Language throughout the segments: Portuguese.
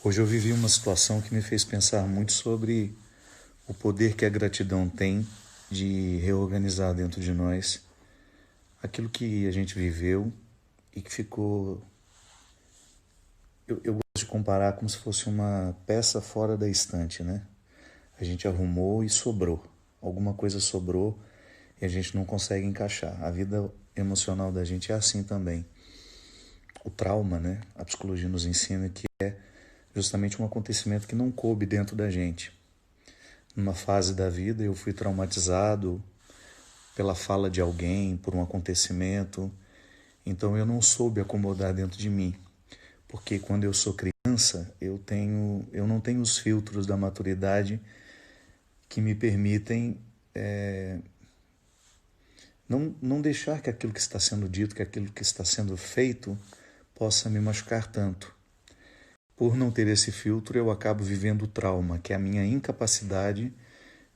Hoje eu vivi uma situação que me fez pensar muito sobre o poder que a gratidão tem de reorganizar dentro de nós aquilo que a gente viveu e que ficou. Eu gosto de comparar como se fosse uma peça fora da estante, né? A gente arrumou e sobrou. Alguma coisa sobrou e a gente não consegue encaixar. A vida emocional da gente é assim também. O trauma, né? A psicologia nos ensina que é justamente um acontecimento que não coube dentro da gente. Numa fase da vida eu fui traumatizado pela fala de alguém, por um acontecimento. Então eu não soube acomodar dentro de mim, porque quando eu sou criança, eu não tenho os filtros da maturidade que me permitem não deixar que aquilo que está sendo dito, que aquilo que está sendo feito, possa me machucar tanto. Por não ter esse filtro, eu acabo vivendo o trauma, que é a minha incapacidade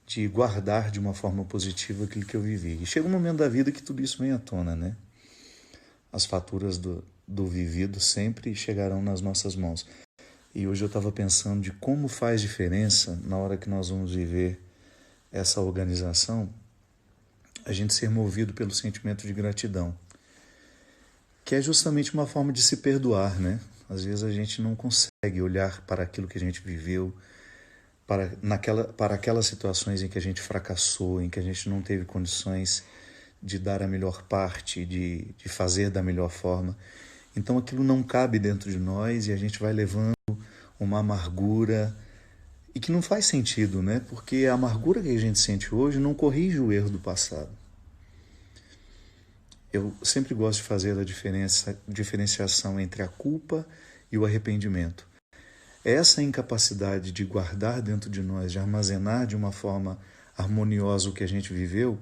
de guardar de uma forma positiva aquilo que eu vivi. E chega um momento da vida que tudo isso vem à tona, né? As faturas do vivido sempre chegarão nas nossas mãos. E hoje eu estava pensando de como faz diferença na hora que nós vamos viver essa organização, a gente ser movido pelo sentimento de gratidão, que é justamente uma forma de se perdoar, né? Às vezes a gente não consegue olhar para aquilo que a gente viveu, para aquelas situações em que a gente fracassou, em que a gente não teve condições de dar a melhor parte, de fazer da melhor forma. Então aquilo não cabe dentro de nós e a gente vai levando uma amargura e que não faz sentido, né? Porque a amargura que a gente sente hoje não corrige o erro do passado. Eu sempre gosto de fazer a diferenciação entre a culpa e o arrependimento. Essa incapacidade de guardar dentro de nós, de armazenar de uma forma harmoniosa o que a gente viveu,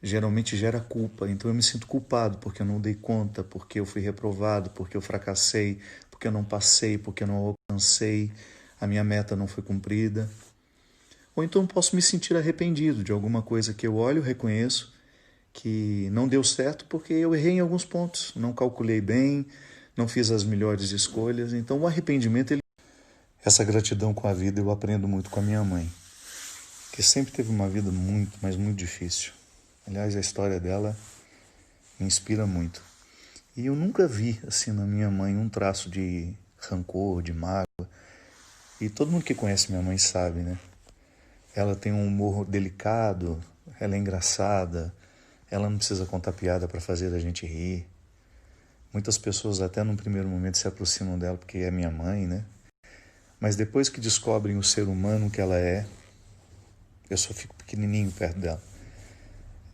geralmente gera culpa. Então eu me sinto culpado porque eu não dei conta, porque eu fui reprovado, porque eu fracassei, porque eu não passei, porque eu não alcancei, a minha meta não foi cumprida. Ou então posso me sentir arrependido de alguma coisa que eu olho, reconheço que não deu certo porque eu errei em alguns pontos, não calculei bem, não fiz as melhores escolhas. Então o arrependimento, essa gratidão com a vida eu aprendo muito com a minha mãe, que sempre teve uma vida muito, mas muito difícil. Aliás, a história dela me inspira muito. E eu nunca vi, assim, na minha mãe um traço de rancor, de mágoa. E todo mundo que conhece minha mãe sabe, né? Ela tem um humor delicado, ela é engraçada, ela não precisa contar piada para fazer a gente rir. Muitas pessoas até num primeiro momento se aproximam dela porque é minha mãe, né? Mas depois que descobrem o ser humano que ela é, eu só fico pequenininho perto dela.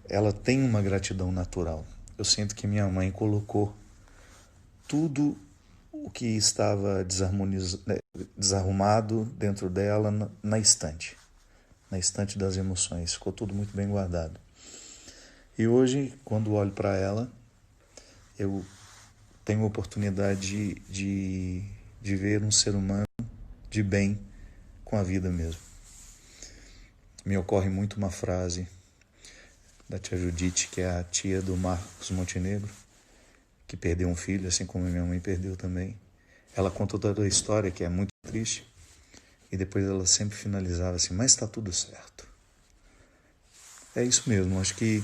Ela tem uma gratidão natural. Eu sinto que minha mãe colocou tudo o que estava desarrumado dentro dela na estante das emoções. Ficou tudo muito bem guardado. E hoje, quando olho para ela, eu tenho a oportunidade de ver um ser humano de bem com a vida mesmo. Me ocorre muito uma frase da tia Judite, que é a tia do Marcos Montenegro, que perdeu um filho, assim como minha mãe perdeu também. Ela contou toda a história, que é muito triste, e depois ela sempre finalizava assim, mas está tudo certo. É isso mesmo, acho que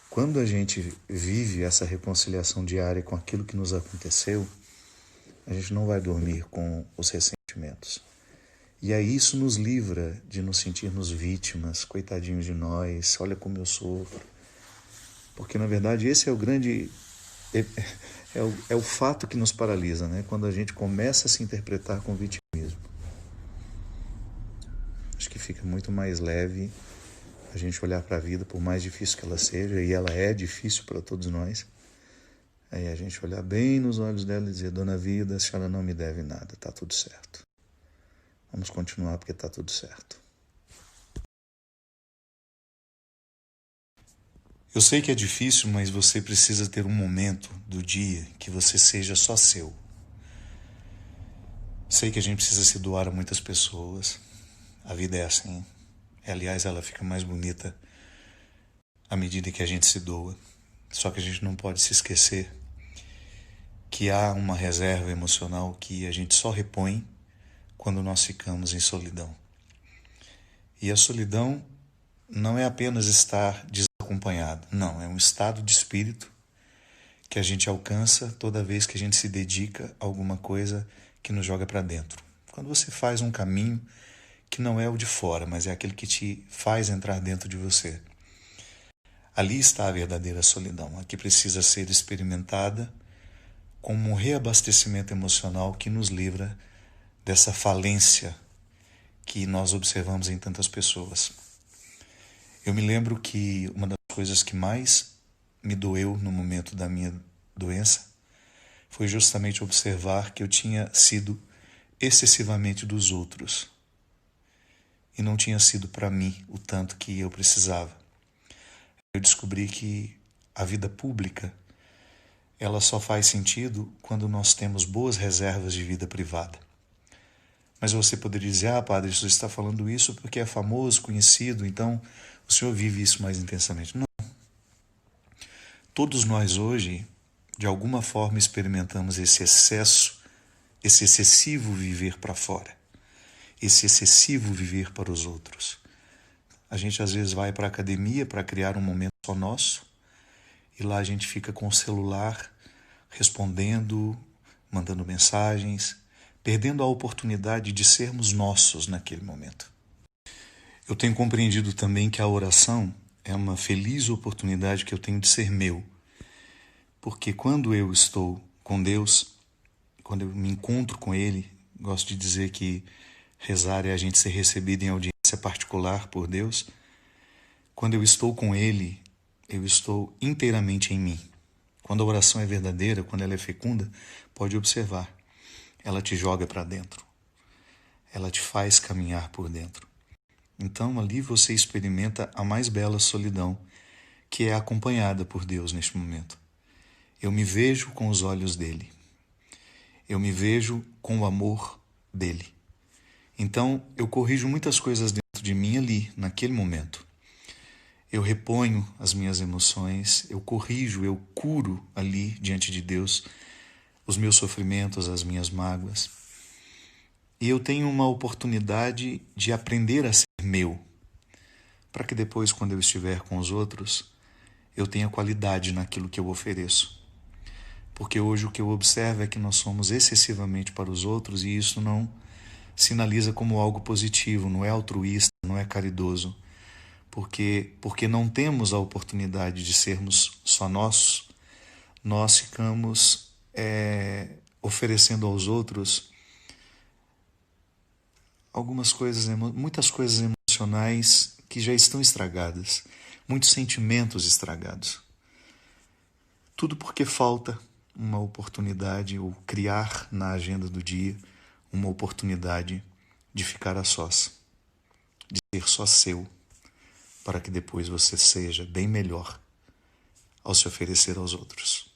quando a gente vive essa reconciliação diária com aquilo que nos aconteceu, a gente não vai dormir com os ressentimentos. E aí isso nos livra de nos sentirmos vítimas, coitadinhos de nós, olha como eu sofro. Porque na verdade esse é o grande... É o fato que nos paralisa, né? Quando a gente começa a se interpretar com vitimismo. Acho que fica muito mais leve a gente olhar para a vida, por mais difícil que ela seja, e ela é difícil para todos nós. Aí a gente olhar bem nos olhos dela e dizer, dona vida, a senhora não me deve nada, tá tudo certo. Vamos continuar porque tá tudo certo. Eu sei que é difícil, mas você precisa ter um momento do dia que você seja só seu. Sei que a gente precisa se doar a muitas pessoas. A vida é assim. Aliás, ela fica mais bonita à medida que a gente se doa. Só que a gente não pode se esquecer que há uma reserva emocional que a gente só repõe quando nós ficamos em solidão. E a solidão não é apenas estar desacompanhado, não, é um estado de espírito que a gente alcança toda vez que a gente se dedica a alguma coisa que nos joga para dentro. Quando você faz um caminho que não é o de fora, mas é aquele que te faz entrar dentro de você. Ali está a verdadeira solidão, a que precisa ser experimentada como um reabastecimento emocional que nos livra dessa falência que nós observamos em tantas pessoas. Eu me lembro que uma das coisas que mais me doeu no momento da minha doença foi justamente observar que eu tinha sido excessivamente dos outros e não tinha sido para mim o tanto que eu precisava. Eu descobri que a vida pública ela só faz sentido quando nós temos boas reservas de vida privada. Mas você poderia dizer, padre, você está falando isso porque é famoso, conhecido, então o senhor vive isso mais intensamente. Não. Todos nós hoje, de alguma forma, experimentamos esse excesso, esse excessivo viver para fora, esse excessivo viver para os outros. A gente às vezes vai para a academia para criar um momento só nosso, e lá a gente fica com o celular, respondendo, mandando mensagens, perdendo a oportunidade de sermos nossos naquele momento. Eu tenho compreendido também que a oração é uma feliz oportunidade que eu tenho de ser meu. Porque quando eu estou com Deus, quando eu me encontro com Ele, gosto de dizer que rezar é a gente ser recebido em audiência particular por Deus. Quando eu estou com Ele, eu estou inteiramente em mim. Quando a oração é verdadeira, quando ela é fecunda, pode observar. Ela te joga para dentro. Ela te faz caminhar por dentro. Então ali você experimenta a mais bela solidão, que é acompanhada por Deus neste momento. Eu me vejo com os olhos dele. Eu me vejo com o amor dele. Então eu corrijo muitas coisas dentro de mim ali, naquele momento. Eu reponho as minhas emoções, eu corrijo, eu curo ali diante de Deus os meus sofrimentos, as minhas mágoas. E eu tenho uma oportunidade de aprender a ser meu, para que depois, quando eu estiver com os outros, eu tenha qualidade naquilo que eu ofereço. Porque hoje o que eu observo é que nós somos excessivamente para os outros e isso não sinaliza como algo positivo, não é altruísta, não é caridoso. Porque não temos a oportunidade de sermos só nossos, nós ficamos oferecendo aos outros muitas coisas emocionais que já estão estragadas, muitos sentimentos estragados. Tudo porque falta uma oportunidade, ou criar na agenda do dia uma oportunidade de ficar a sós, de ser só seu, para que depois você seja bem melhor ao se oferecer aos outros.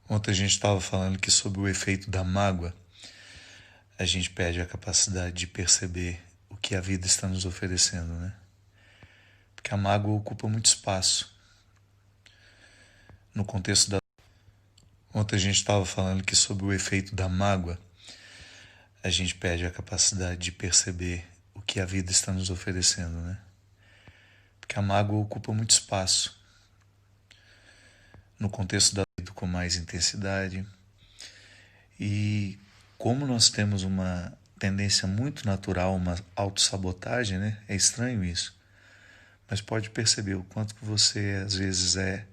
Ontem a gente estava falando que sobre o efeito da mágoa, a gente perde a capacidade de perceber o que a vida está nos oferecendo, né? Porque a mágoa ocupa muito espaço. No contexto da... Ontem a gente estava falando que sobre o efeito da mágoa, a gente perde a capacidade de perceber o que a vida está nos oferecendo, né? Porque a mágoa ocupa muito espaço. No contexto da vida com mais intensidade. E como nós temos uma tendência muito natural, uma autossabotagem, né? É estranho isso. Mas pode perceber o quanto que você às vezes é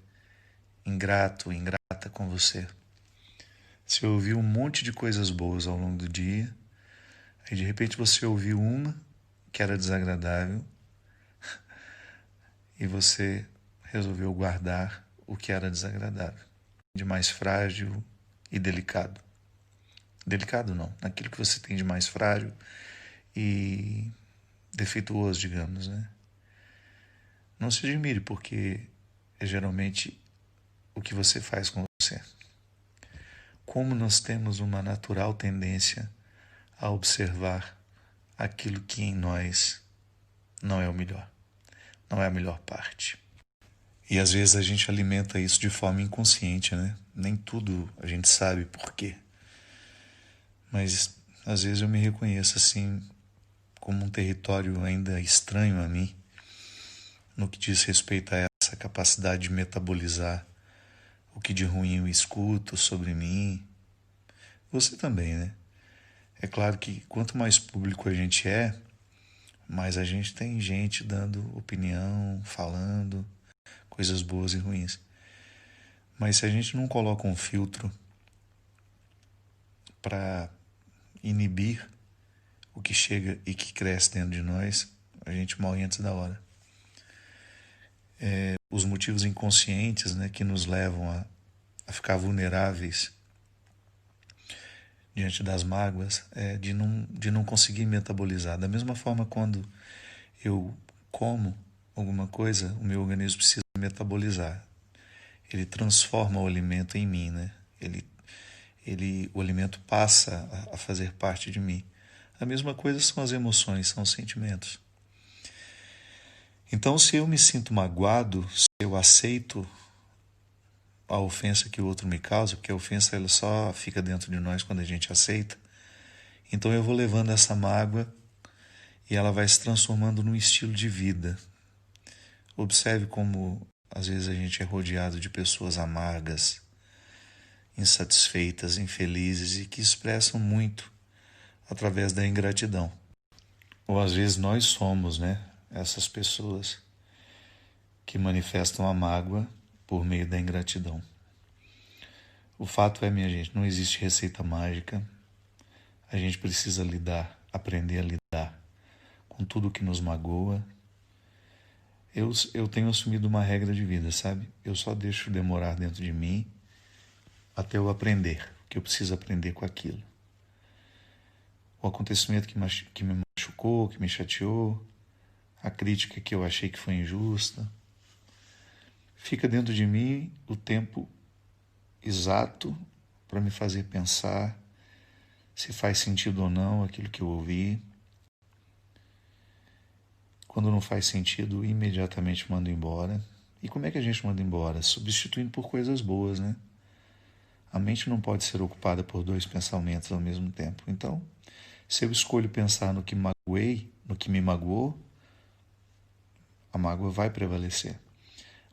ingrato, ingrata com você. Você ouviu um monte de coisas boas ao longo do dia, aí de repente você ouviu uma que era desagradável e você resolveu guardar o que era desagradável, de mais frágil e delicado. Delicado não, naquilo que você tem de mais frágil e defeituoso, digamos, né? Não se admire, porque é geralmente o que você faz com você. Como nós temos uma natural tendência a observar aquilo que em nós não é o melhor, não é a melhor parte. E às vezes a gente alimenta isso de forma inconsciente, né? Nem tudo a gente sabe por quê. Mas às vezes eu me reconheço assim como um território ainda estranho a mim, no que diz respeito a essa capacidade de metabolizar o que de ruim eu escuto sobre mim. Você também, né? É claro que quanto mais público a gente é, mais a gente tem gente dando opinião, falando coisas boas e ruins. Mas se a gente não coloca um filtro para inibir o que chega e que cresce dentro de nós, a gente morre antes da hora. Os motivos inconscientes, né, que nos levam a ficar vulneráveis diante das mágoas, de não conseguir metabolizar. Da mesma forma, quando eu como alguma coisa, o meu organismo precisa metabolizar. Ele transforma o alimento em mim, né? O alimento passa a fazer parte de mim. A mesma coisa são as emoções, são os sentimentos. Então, se eu me sinto magoado, se eu aceito a ofensa que o outro me causa, porque a ofensa ela só fica dentro de nós quando a gente aceita, então eu vou levando essa mágoa e ela vai se transformando num estilo de vida. Observe como às vezes a gente é rodeado de pessoas amargas, insatisfeitas, infelizes e que expressam muito através da ingratidão. Ou às vezes nós somos, né, essas pessoas que manifestam a mágoa por meio da ingratidão. O fato é, minha gente, não existe receita mágica. A gente precisa aprender a lidar com tudo que nos magoa. Eu tenho assumido uma regra de vida, sabe? Eu só deixo demorar dentro de mim até eu aprender, que eu preciso aprender com aquilo. O acontecimento que me machucou, que me chateou, a crítica que eu achei que foi injusta, fica dentro de mim o tempo exato para me fazer pensar se faz sentido ou não aquilo que eu ouvi. Quando não faz sentido, imediatamente mando embora. E como é que a gente manda embora? Substituindo por coisas boas, né? A mente não pode ser ocupada por dois pensamentos ao mesmo tempo. Então, se eu escolho pensar no que magoei, no que me magoou, a mágoa vai prevalecer.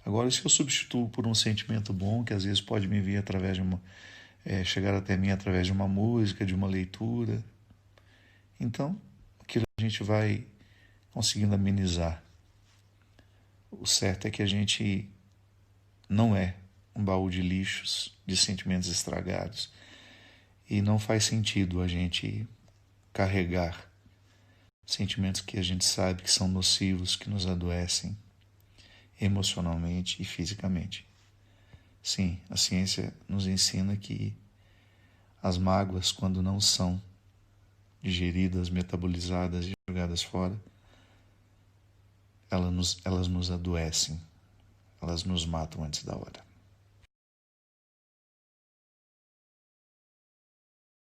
Agora, se eu substituo por um sentimento bom, que às vezes pode me vir através de chegar até mim através de uma música, de uma leitura, então aquilo a gente vai conseguindo amenizar. O certo é que a gente não é um baú de lixos, de sentimentos estragados, e não faz sentido a gente carregar sentimentos que a gente sabe que são nocivos, que nos adoecem emocionalmente e fisicamente. Sim, a ciência nos ensina que as mágoas, quando não são digeridas, metabolizadas e jogadas fora, elas nos adoecem, elas nos matam antes da hora.